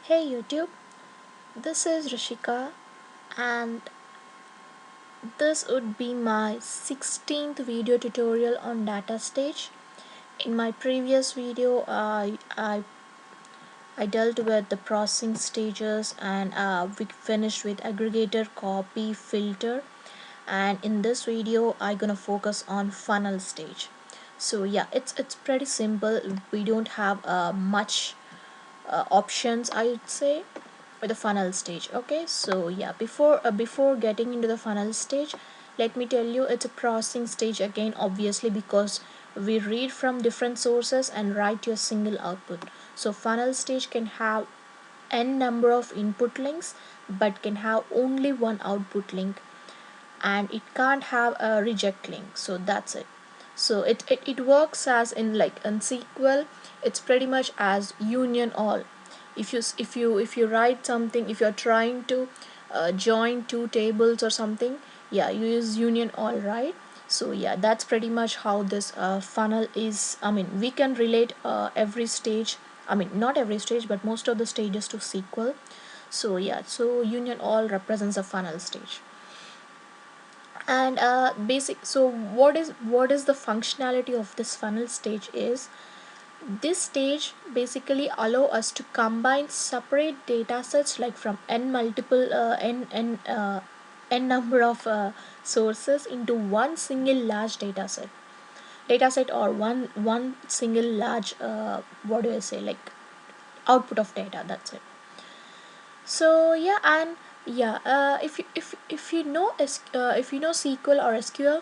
Hey YouTube, this is Rishika and this would be my 16th video tutorial on data stage. In my previous video, I dealt with the processing stages and we finished with aggregator, copy, filter, and in this video I'm gonna focus on funnel stage. So yeah, it's pretty simple. We don't have much options, I would say, with the funnel stage. Okay, so yeah, before getting into the funnel stage, let me tell you it's a processing stage again, obviously, because we read from different sources and write to a single output. So funnel stage can have n number of input links but can have only one output link, and it can't have a reject link. So that's it. So it works as in, like in SQL, it's pretty much as union all. If you write something, if you're trying to join two tables or something, yeah, you use union all, right? So yeah, that's pretty much how this funnel is. I mean, we can relate every stage, I mean not every stage but most of the stages to SQL. So yeah, so union all represents a funnel stage. And basic so what is the functionality of this funnel stage is, this stage basically allow us to combine separate data sets, like from n multiple n number of sources into one single large data set, or one single large what do I say, like output of data. That's it. So yeah, and yeah, if you know SQL or SQL,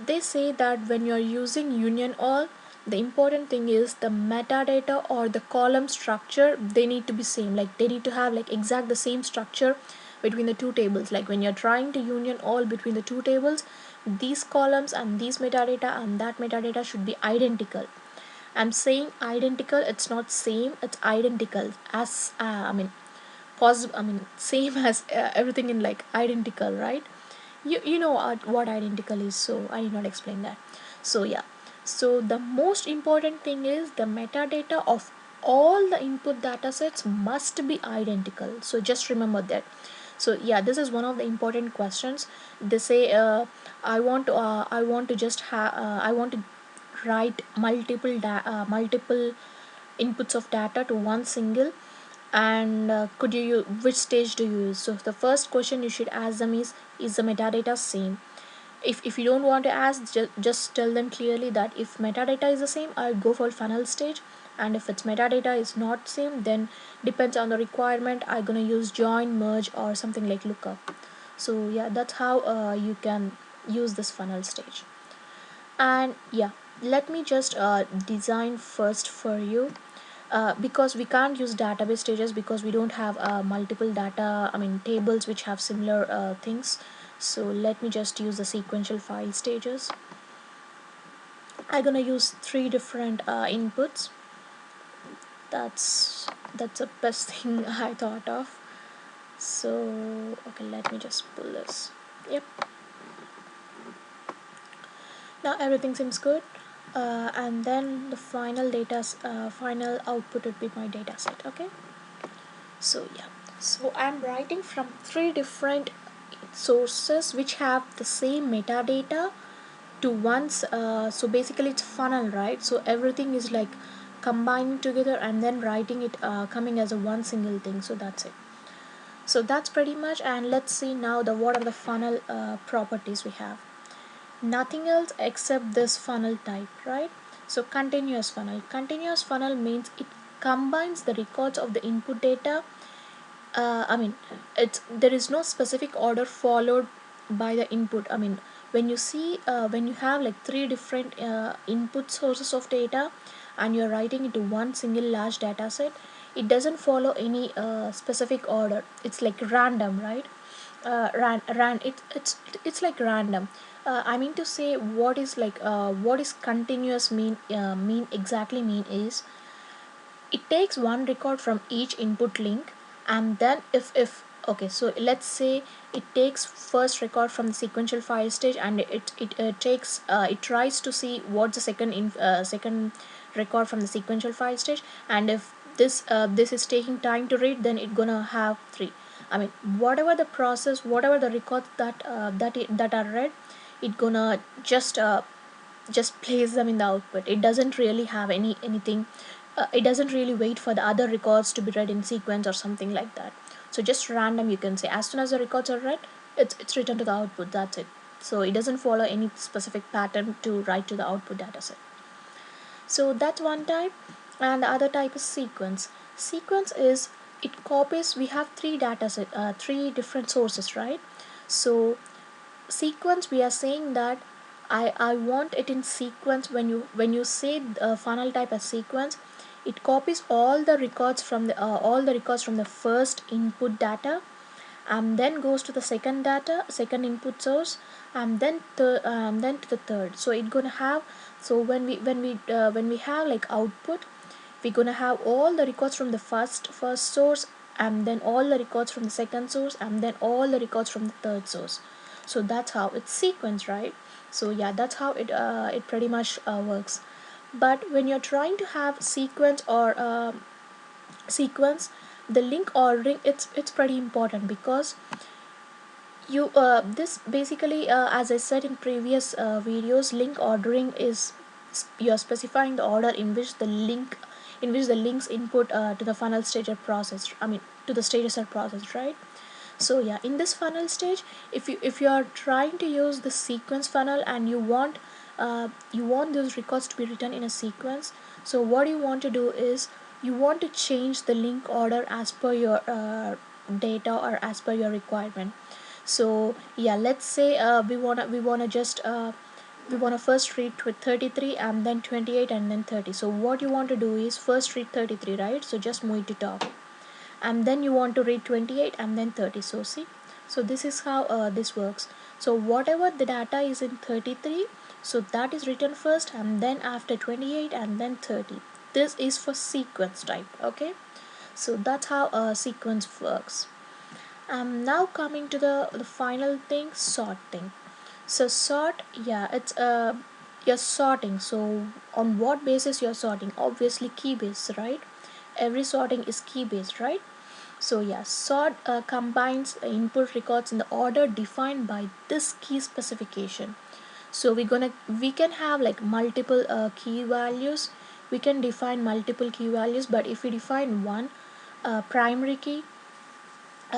they say that when you're using union all, the important thing is the metadata or the column structure, they need to be same, like they need to have like exact the same structure between the two tables. Like when you're trying to union all between the two tables, these columns and these metadata and that metadata should be identical. I'm saying identical, it's not same, it's identical, as I mean possible, I mean same as everything in like identical, right? You know what identical is, so I need not explain that. So yeah, so the most important thing is the metadata of all the input data sets must be identical, so just remember that. So yeah, this is one of the important questions. They say I want to just have I want to write multiple inputs of data to one single, and could you which stage do you use? So the first question you should ask them is the metadata same? If you don't want to ask, just tell them clearly that if metadata is the same, I'll go for funnel stage, and if it's metadata is not same, then depends on the requirement, I'm gonna use join, merge, or something like lookup. So yeah, that's how you can use this funnel stage. And yeah, let me just design first for you, because we can't use database stages because we don't have multiple data, I mean tables which have similar things. So let me just use the sequential file stages. I'm gonna use three different inputs. That's the best thing I thought of. So okay, let me just pull this. Yep, now everything seems good. And then the final output would be my data set. Okay, so yeah, so I'm writing from three different sources which have the same metadata to once. So basically it's funnel, right? So everything is like combining together and then writing it, coming as a one single thing. So that's it. So that's pretty much. And let's see now the what are the funnel properties we have. Nothing else except this funnel type, right? So continuous funnel means it combines the records of the input data. I mean, it's there is no specific order followed by the input. I mean, when you have like three different input sources of data and you're writing into one single large data set, it doesn't follow any specific order. It's like random, right? It's like random. I mean to say, what is continuous mean exactly mean is, it takes one record from each input link, and then if okay, so let's say it takes first record from the sequential file stage, and it tries to see what's the second record from the sequential file stage, and if this is taking time to read, then it gonna have 3. I mean, whatever the process, whatever the records that are read, it gonna just place them in the output. It doesn't really have anything. It doesn't really wait for the other records to be read in sequence or something like that. So just random, you can say, as soon as the records are read, it's written to the output. That's it. So it doesn't follow any specific pattern to write to the output dataset. So that's one type. And the other type is sequence. Sequence is, it copies, we have three data set, three different sources, right? So sequence, we are saying that I want it in sequence. When you say funnel type as sequence, it copies all the records from the first input data, and then goes to the second input source, and then to the third. So it gonna have, so when we have like output, we're gonna have all the records from the first source, and then all the records from the second source, and then all the records from the third source. So that's how it's sequence, right? So yeah, that's how it pretty much works. But when you're trying to have sequence, the link ordering, it's pretty important, because you this basically, as I said in previous videos, link ordering is, you're specifying the order in which the links input to the funnel stage are processed, I mean to the stages are processed, right? So yeah, in this funnel stage, if you are trying to use the sequence funnel, and you want those records to be written in a sequence, so what you want to do is, you want to change the link order as per your data, or as per your requirement. So yeah, let's say we wanna first read with 33, and then 28, and then 30. So what you want to do is first read 33, right? So just move it to top, and then you want to read 28, and then 30. So see, so this is how this works. So whatever the data is in 33, so that is written first, and then after 28, and then 30. This is for sequence type. Okay, so that's how a sequence works. Now coming to the final thing, sorting. So sort, yeah, it's you're sorting. So on what basis you're sorting? Obviously key based, right? Every sorting is key based, right? So yeah, sort combines input records in the order defined by this key specification. So we can have like multiple key values. We can define multiple key values, but if we define one primary key,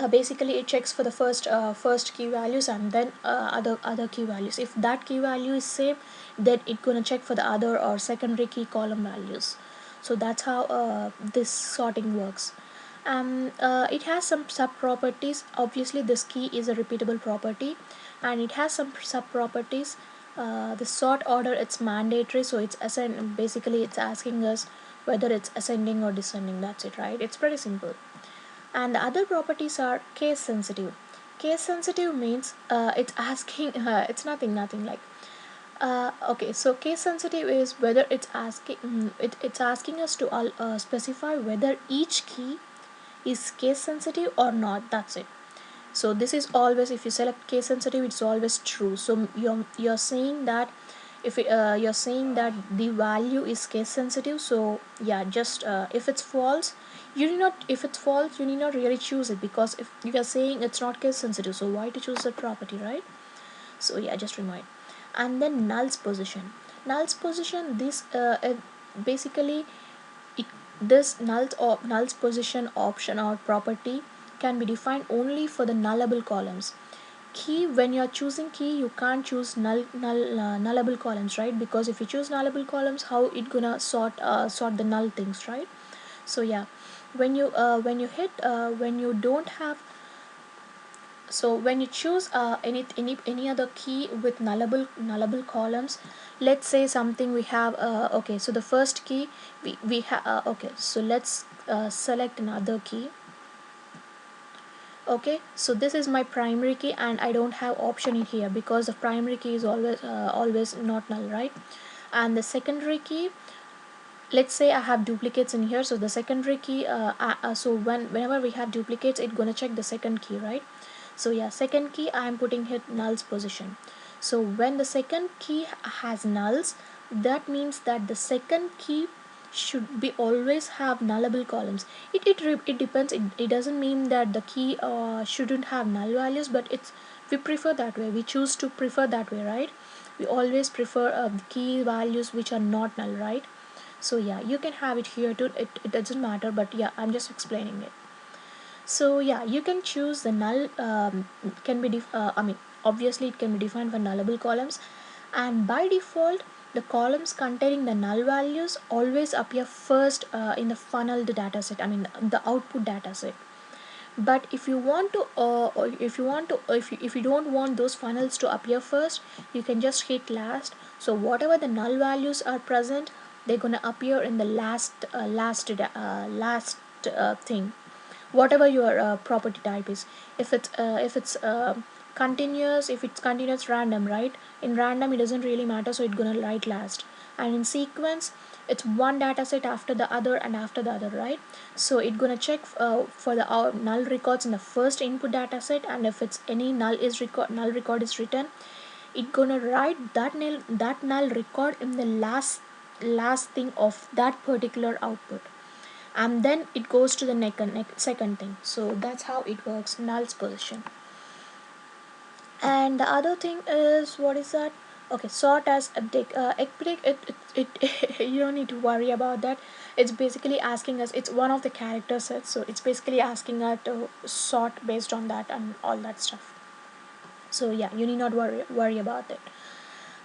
basically it checks for the first key values, and then other key values. If that key value is same, then it gonna check for the other or secondary key column values. So that's how this sorting works. It has some sub properties. Obviously this key is a repeatable property, and it has some sub properties. The sort order, it's mandatory, so basically it's asking us whether it's ascending or descending. That's it, right? It's pretty simple. And the other properties are case sensitive. Case sensitive means it's asking it's nothing like okay, so case sensitive is whether it's asking us to specify whether each key is case sensitive or not. That's it. So this is always, if you select case sensitive, it's always true. So you're saying that, if you're saying that the value is case sensitive, so yeah, just if it's false, you need not if it's false, you need not really choose it, because if you are saying it's not case sensitive, so why to choose that property, right? So yeah, just remind. And then null's position, this basically it, this null's position option or property can be defined only for the nullable columns. Key, when you're choosing key, you can't choose nullable columns, right? Because if you choose nullable columns, how it gonna sort the null things, right? So yeah, when you don't have, so when you choose any other key with nullable columns, let's say something we have okay, so the first key we have okay, so let's select another key. Okay, so this is my primary key, and I don't have option in here because the primary key is always not null, right? And the secondary key, let's say I have duplicates in here, so the secondary key so whenever we have duplicates, it's gonna check the second key, right? So yeah, second key I am putting here nulls position. So when the second key has nulls, that means that the second key should be always have nullable columns. It depends. It doesn't mean that the key shouldn't have null values, but it's we prefer that way. We choose to prefer that way, right? We always prefer key values which are not null, right? So yeah, you can have it here too. It doesn't matter, but yeah, I'm just explaining it. So yeah, you can choose the null can be I mean, obviously it can be defined for nullable columns, and by default the columns containing the null values always appear first in the funneled dataset, I mean the output dataset. But if you want to or if you don't want those funnels to appear first, you can just hit last. So whatever the null values are present, they're gonna appear in the last thing, whatever your property type is. If it's continuous, if it's continuous random, right? In random it doesn't really matter, so it's gonna write last. And in sequence, it's one data set after the other and after the other, right? So it's gonna check for the null records in the first input data set, and if it's any null record is written, it's gonna write that null record in the last thing of that particular output, and then it goes to the second thing. So that's how it works, null's position. And the other thing is, what is that? Okay, sort as update update you don't need to worry about that. It's basically asking us, it's one of the character sets, so it's basically asking us to sort based on that and all that stuff. So yeah, you need not worry about it.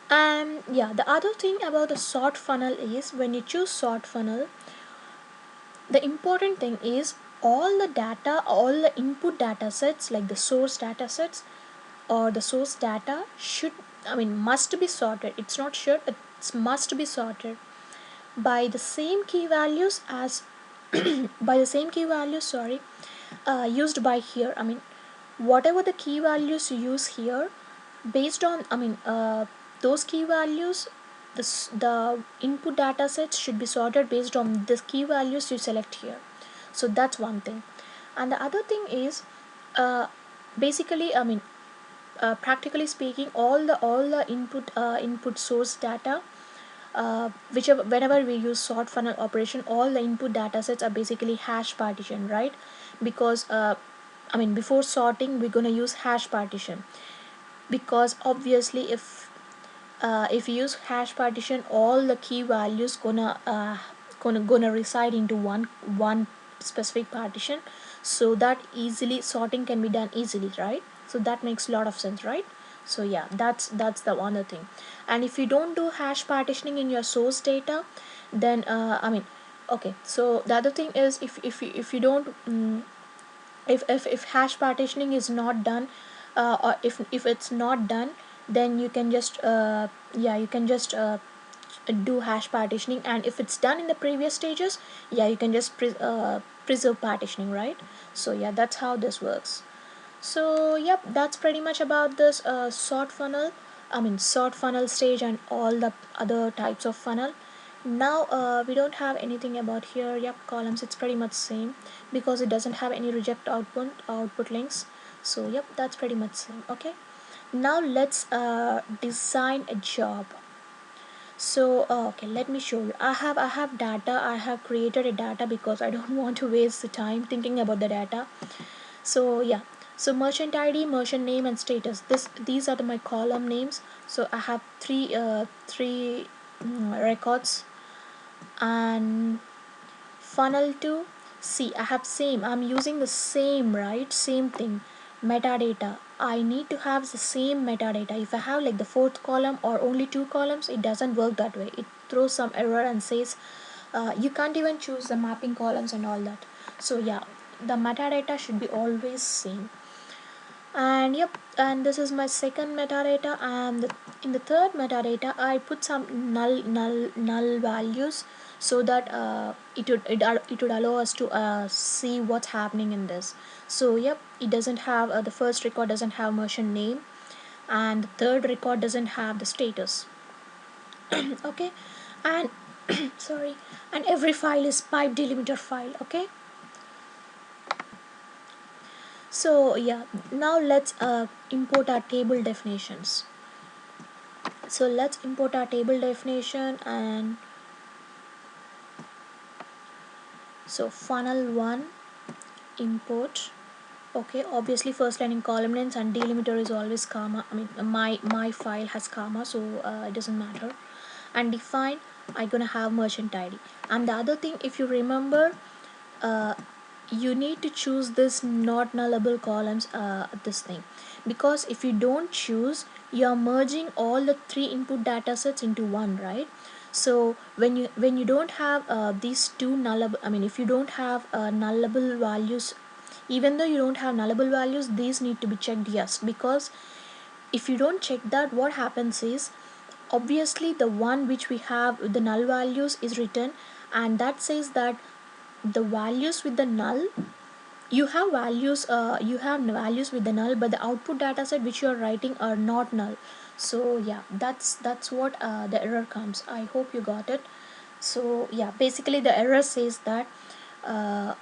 And yeah, the other thing about the sort funnel is, when you choose sort funnel, the important thing is all the input data sets, like the source data sets or the source data, should, I mean, must be sorted. It's not should, it's must be sorted by the same key values as by the same key values, sorry, used by here. I mean, whatever the key values you use here, based on, I mean, those key values, the input data sets should be sorted based on the key values you select here. So that's one thing. And the other thing is, uh, basically, I mean, practically speaking, all the input source data, whichever whenever we use sort funnel operation, all the input data sets are basically hash partition, right? Because I mean, before sorting we're gonna use hash partition, because obviously if you use hash partition, all the key values gonna reside into one specific partition, so that easily sorting can be done easily, right? So that makes a lot of sense, right? So yeah, that's the other thing. And if you don't do hash partitioning in your source data, then I mean, okay, so the other thing is, if you don't if hash partitioning is not done, or if it's not done, then you can just yeah, you can just do hash partitioning. And if it's done in the previous stages, yeah, you can just preserve partitioning, right? So yeah, that's how this works. So yep, that's pretty much about this sort funnel, I mean sort funnel stage and all the other types of funnel. Now we don't have anything about here. Yep, columns, it's pretty much same, because it doesn't have any reject output links. So yep, that's pretty much same. Okay, now let's design a job. So okay, let me show you. I have data. I have created a data because I don't want to waste the time thinking about the data. So yeah, so merchant ID, merchant name, and status, these are my column names. So I have three records. And funnel to, see, I have same, I'm using the same, right? Same thing, metadata. I need to have the same metadata. If I have like the fourth column or only two columns, it doesn't work that way. It throws some error and says you can't even choose the mapping columns and all that. So yeah, the metadata should be always same. And yep, and this is my second metadata. And in the third metadata I put some null values, so that it would allow us to see what's happening in this. So yep, it doesn't have the first record doesn't have merchant name, and the third record doesn't have the status. Okay, and sorry, and every file is pipe delimiter file. Okay, so yeah, now let's import our table definitions. So let's import our table definition. And So funnel 1 import. Okay, obviously first line in column names and delimiter is always comma. I mean my file has comma, so it doesn't matter. And define, I'm gonna have merchant ID. And the other thing, if you remember, uh, you need to choose this not nullable columns, this thing, because if you don't choose, you are merging all the three input data sets into one, right? So when you don't have these two nullable, I mean if you don't have nullable values, even though you don't have nullable values, these need to be checked yes, because if you don't check that, what happens is obviously the one which we have the null values is written, and that says that the values with the null, you have values with the null, but the output data set which you are writing are not null. So yeah, that's what the error comes. I hope you got it. So yeah, basically the error says that uh,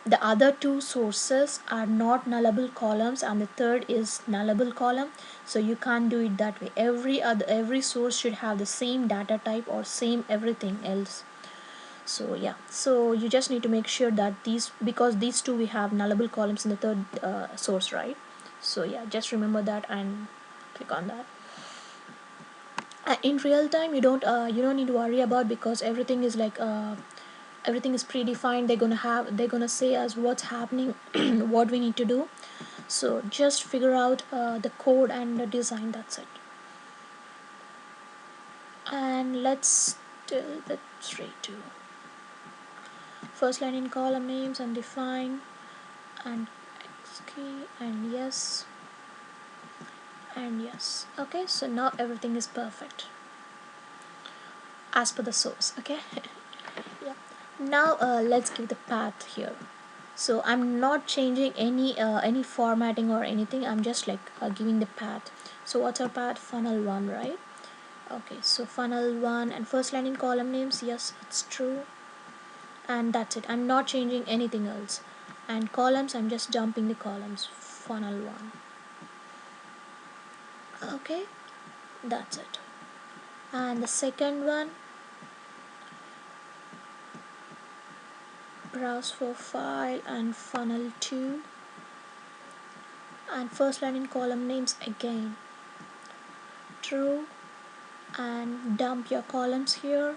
the other two sources are not nullable columns and the third is nullable column. So you can't do it that way. Every source should have the same data type or same everything else. So yeah, so you just need to make sure that these, because these two we have nullable columns in the third source, right? So yeah, just remember that and click on that. In real time, you don't need to worry about, because everything is like everything is predefined. They're gonna say us what's happening, what we need to do. So just figure out the code and the design, that's it. And let's do the straight to first line in column names and define and X key and yes and yes. Okay, so now everything is perfect as per the source. Okay. Yeah, now let's give the path here. So I'm not changing any formatting or anything. I'm just like giving the path. So what's our path? Funnel 1, right? Okay, so funnel 1 and first line in column names, yes, it's true. And that's it. I'm not changing anything else. And columns, I'm just dumping the columns. Funnel 1. Okay, that's it. And the second one, browse for file and funnel 2. And first line in column names again, true. And dump your columns here.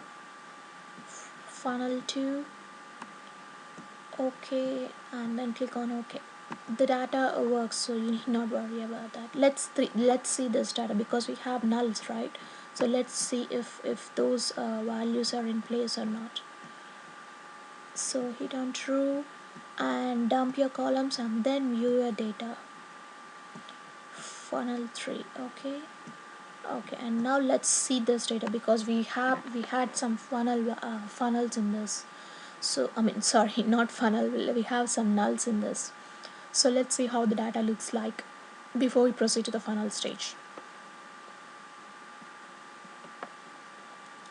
Funnel 2. Okay, and then click on OK. The data works, so you need not worry about that. Let's see this data, because we have nulls, right? So let's see if those values are in place or not. So hit on true and dump your columns and then view your data. Funnel 3. Okay, and now let's see this data, because we had some funnels in this. So I mean, sorry, not funnel, we have some nulls in this. So let's see how the data looks like before we proceed to the funnel stage.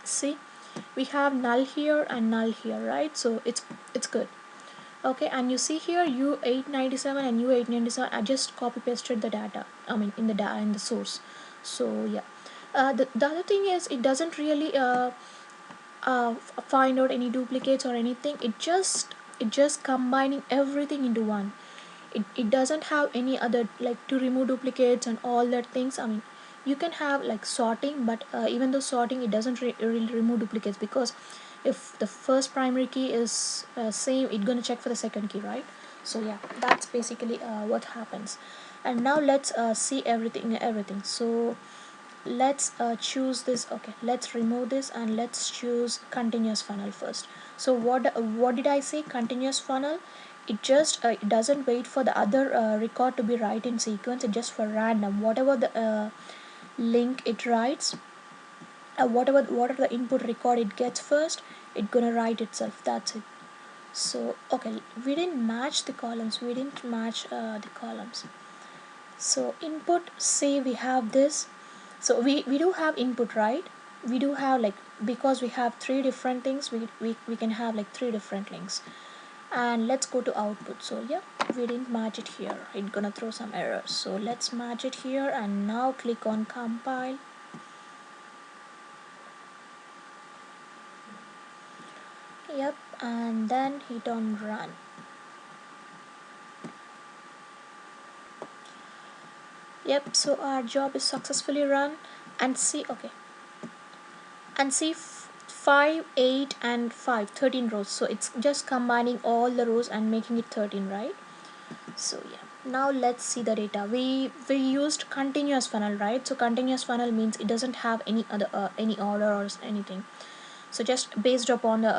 See, we have null here and null here, right? So it's good. Okay, and you see here U897 and U897, I just copy pasted the data, I mean in the source. So yeah, the other thing is, it doesn't really find out any duplicates or anything. It just combining everything into one. It doesn't have any other, like, to remove duplicates and all that things. I mean, you can have like sorting, but even though sorting, it doesn't really remove duplicates, because if the first primary key is same, it's gonna check for the second key, right? So yeah, that's basically what happens. And now let's see everything. So let's choose this. Okay, let's remove this and let's choose continuous funnel first. So what did I say? Continuous funnel, it doesn't wait for the other record to be right in sequence. It just for random, whatever the link it writes, whatever the input record it gets first, it gonna write itself. That's it. So okay, we didn't match the columns. So input, say we have this. So we do have input, right? We do have, like, because we have three different things, we can have like three different links. And let's go to output. So yeah, we didn't match it here, it's gonna throw some errors. So let's match it here, and now click on compile. Yep, and then hit on run. Yep, so our job is successfully run. And see, okay, and see 5, 8 and 5, 13 rows, so it's just combining all the rows and making it 13, right? So yeah, now let's see the data. We used continuous funnel, right? So continuous funnel means it doesn't have any other any order or anything. So just based upon the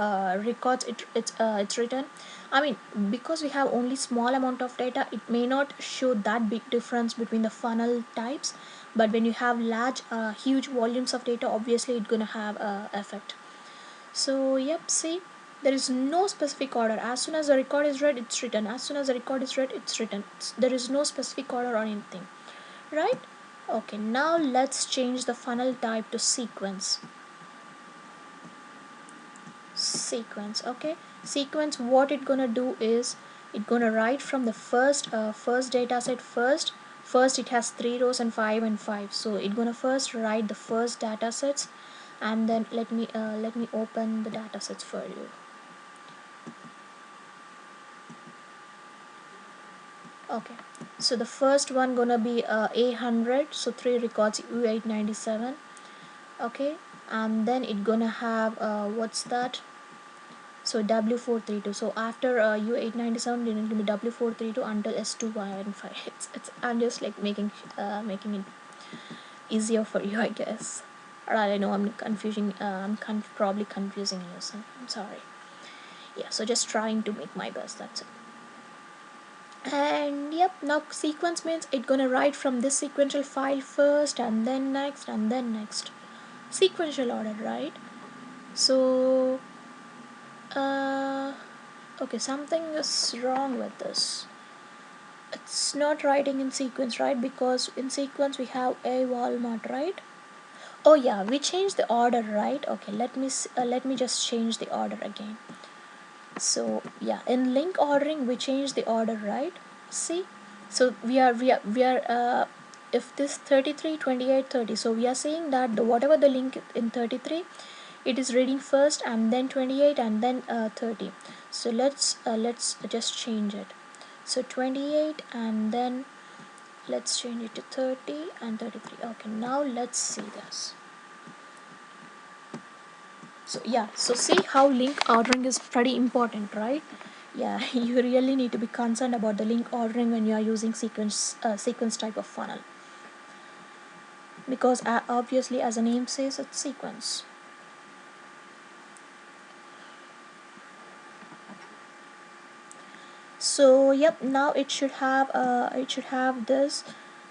records, it's written. I mean, because we have only small amount of data, it may not show that big difference between the funnel types, but when you have large huge volumes of data, obviously it's gonna have a effect. So yep, see, there is no specific order. As soon as the record is read, it's written. As soon as the record is read, it's written. There is no specific order or anything, right? Okay, now let's change the funnel type to sequence. Sequence, okay. Sequence, what it gonna do is it gonna write from the first data set first. First it has 3 rows and 5 and 5, so it gonna first write the first data sets, and then let me open the data sets for you. Okay, so the first one gonna be A100, so 3 records U897. Okay, and then it gonna have what's that, so W432. So after U897 it will be W432 until S2Y5. It's I'm just like making it easier for you, I guess. Or I know I'm confusing probably confusing you, so I'm sorry. Yeah, so just trying to make my best, that's it. And yep, now sequence means it gonna write from this sequential file first and then next and then next, sequential order, right? So uh okay, something is wrong with this. It's not writing in sequence, right? Because in sequence we have a Walmart, right? Oh yeah, we changed the order, right? Okay, let me just change the order again. So yeah, in link ordering we change the order, right? See, so we are if this 33 28 30, so we are saying that the whatever the link in 33, it is reading first and then 28 and then 30. So let's just change it. So 28 and then let's change it to 30 and 33. Okay, now let's see this. So yeah, so see how link ordering is pretty important, right? Yeah, you really need to be concerned about the link ordering when you are using sequence type of funnel, because obviously as the name says, it's sequence. So yep, now it should have this.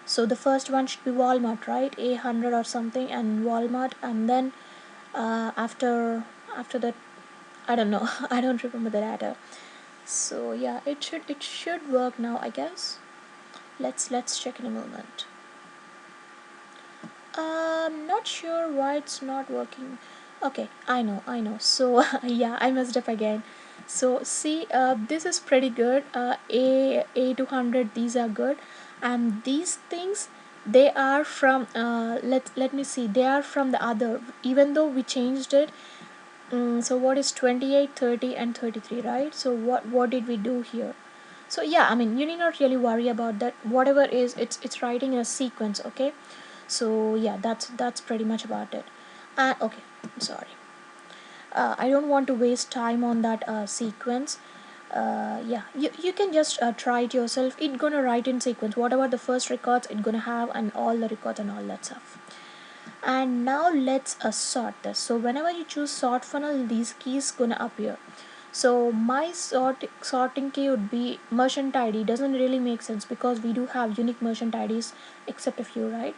So the first one should be Walmart, right? A100 or something and Walmart, and then after that, I don't know. I don't remember the data. So yeah, it should work now, I guess. Let's check in a moment. Not sure why it's not working. Okay, I know. So yeah, I messed up again. So see, this is pretty good. A200, these are good, and these things, they are from let me see, they are from the other. Even though we changed it, so what is 28, 30, and 33, right? So what did we do here? So yeah, I mean, you need not really worry about that. Whatever is, it's writing in a sequence, okay? So yeah, that's pretty much about it. Okay, I'm sorry. I don't want to waste time on that sequence. Yeah, you can just try it yourself. It's gonna write in sequence whatever the first records it's gonna have, and all the records and all that stuff. And now let's sort this. So whenever you choose sort funnel, these keys gonna appear. So my sorting key would be merchant ID. Doesn't really make sense because we do have unique merchant IDs except a few, right?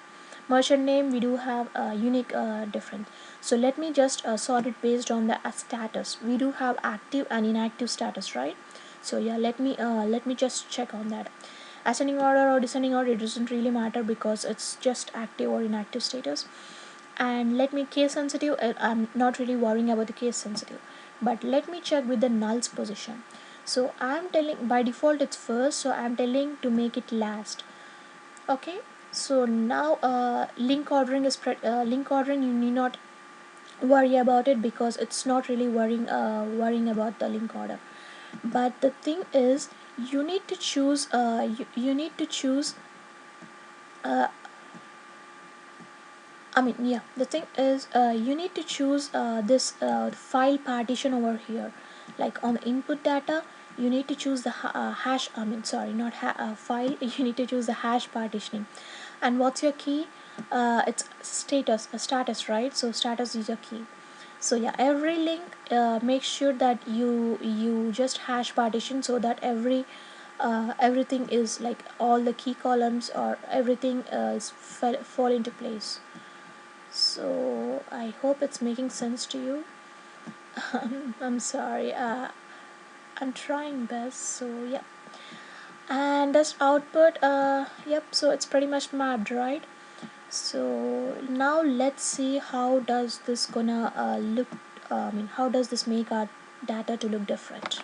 Merchant name, we do have a unique difference. So let me just sort it based on the status. We do have active and inactive status, right? So yeah, let me just check on that. Ascending order or descending order, it doesn't really matter because it's just active or inactive status. And let me case sensitive, I'm not really worrying about the case sensitive, but let me check with the nulls position. So I'm telling by default it's first, so I'm telling to make it last. Okay, so now link ordering, you need not worry about it, because it's not really worrying about the link order. But the thing is, you need to choose you need to choose uh, I mean, yeah, the thing is, you need to choose this file partition over here. Like on the input data, you need to choose the hash. I mean, sorry, not file. You need to choose the hash partitioning. And what's your key? It's status, right? So status is your key. So yeah, every link, make sure that you just hash partition, so that everything is like all the key columns or everything is fall into place. So I hope it's making sense to you. I'm sorry, I'm trying best. So yeah, and this output, yep, so it's pretty much mapped, right? So now let's see how does this gonna look. I mean, how does this make our data to look different?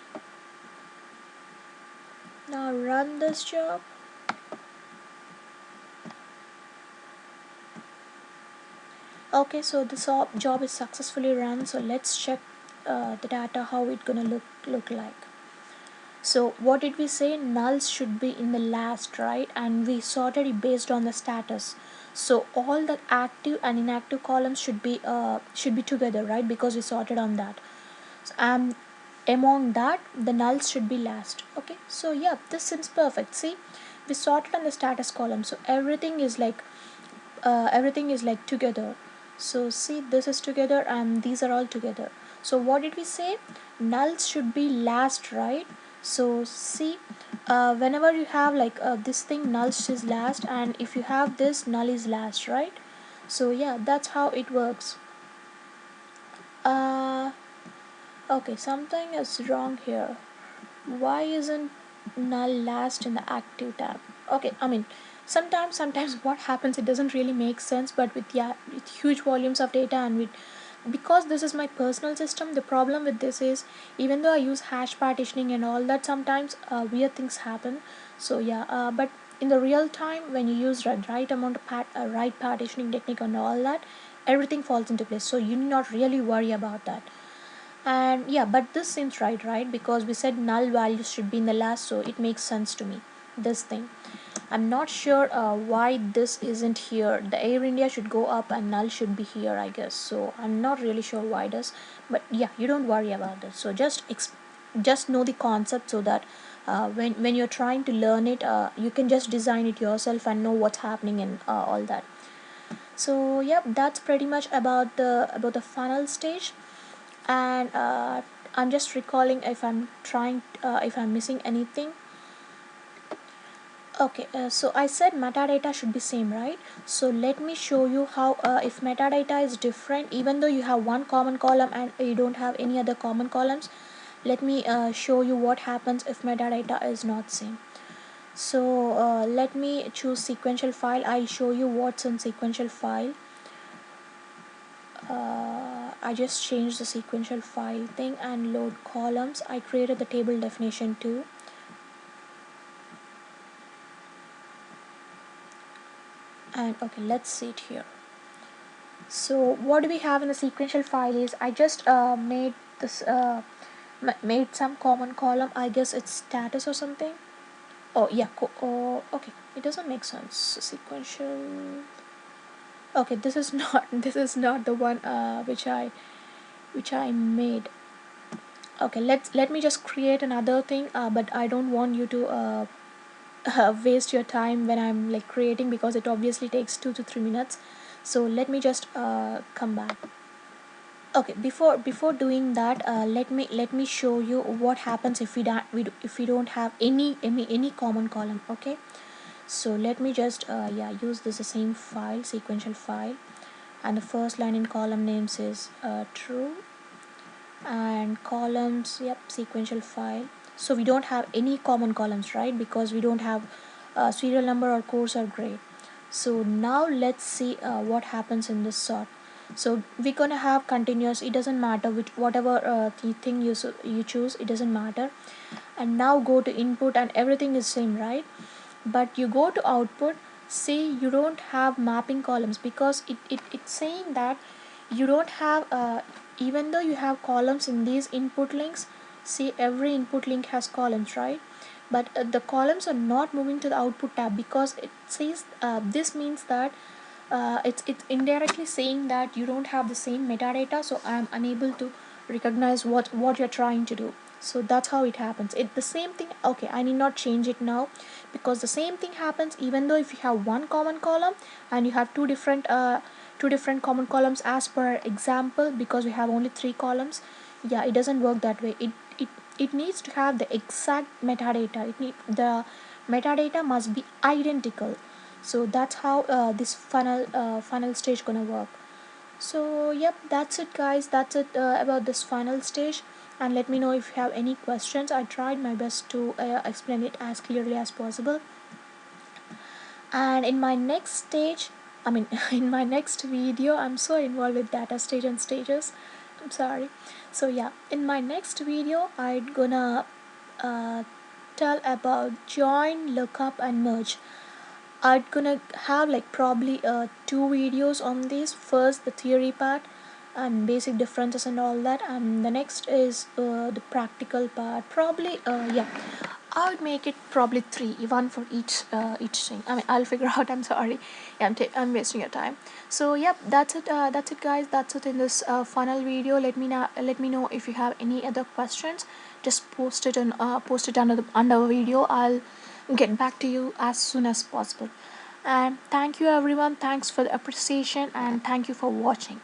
Now run this job. Okay, so this job is successfully run. So let's check the data, how it gonna look like. So what did we say? Nulls should be in the last, right? And we sorted it based on the status. So all the active and inactive columns should be together, right? Because we sorted on that. So, among that, the nulls should be last. Okay. So yeah, this seems perfect. See, we sorted on the status column, so everything is like together. So see, this is together and these are all together. So what did we say? Nulls should be last, right? So see, whenever you have like this thing, nulls is last, and if you have this, null is last, right? So yeah, that's how it works. uh okay, something is wrong here. Why isn't null last in the active tab? Okay, I mean, sometimes what happens, it doesn't really make sense, but with, yeah, with huge volumes of data, and with, because this is my personal system, the problem with this is, even though I use hash partitioning and all that, sometimes weird things happen. So yeah, but in the real time, when you use the right amount of right partitioning technique and all that, everything falls into place, so you need not really worry about that. And yeah, but this seems right, because we said null values should be in the last, so it makes sense to me, this thing. I'm not sure why this isn't here. The Air India should go up and null should be here, I guess. So I'm not really sure why does, but yeah, you don't worry about this. So just know the concept, so that when you're trying to learn it, you can just design it yourself and know what's happening and all that. So yeah, that's pretty much about the funnel stage. And I'm just recalling if I'm missing anything. Okay, so I said metadata should be same, right? So let me show you how, if metadata is different, even though you have one common column and you don't have any other common columns, let me show you what happens if metadata is not same. So let me choose sequential file. I show you what's in sequential file. I just changed the sequential file thing and load columns. I created the table definition too. And okay, let's see it here. So what do we have in the sequential file is, I just made this made some common column. I guess it's status or something. Oh yeah, oh, okay, it doesn't make sense. Sequential. Okay, this is not this is not the one which I made. Okay, let me just create another thing, but I don't want you to waste your time when I'm like creating, because it obviously takes 2 to 3 minutes. So let me just come back. Okay, before doing that, let me show you what happens if if we don't have any common column. Okay, so let me just yeah, use this same file, sequential file, and the first line in column names is true, and columns, yep, sequential file. So we don't have any common columns, right? Because we don't have serial number or course or grade. So now let's see what happens in this sort. So we're gonna have continuous, it doesn't matter which whatever the thing you choose, it doesn't matter. And now go to input and everything is same, right? But you go to output, say you don't have mapping columns, because it's saying that you don't have even though you have columns in these input links. See, every input link has columns, right? But the columns are not moving to the output tab because it says this means that it's indirectly saying that you don't have the same metadata, so I'm unable to recognize what you're trying to do. So that's how it happens. It the same thing. Okay, I need not change it now, because the same thing happens even though if you have one common column and you have two different common columns as per example, because we have only three columns. Yeah, it doesn't work that way. It needs to have the exact metadata. The metadata must be identical. So that's how this funnel stage gonna work. So yep, that's it guys, that's it about this funnel stage. And let me know if you have any questions. I tried my best to explain it as clearly as possible. And in my next stage, I mean in my next video, I'm so involved with data stage and stages, I'm sorry. So yeah, in my next video I'm gonna uh, tell about join, lookup and merge. I'm gonna have like probably two videos on this. First the theory part and basic differences and all that, and the next is the practical part. Probably yeah, I would make it probably three, one for each thing. I mean, I'll figure out. I'm sorry, yeah, I'm wasting your time. So yep, that's it. That's it, guys. That's it in this funnel video. Let me know if you have any other questions. Just post it under the video. I'll get back to you as soon as possible. And thank you everyone. Thanks for the appreciation and thank you for watching.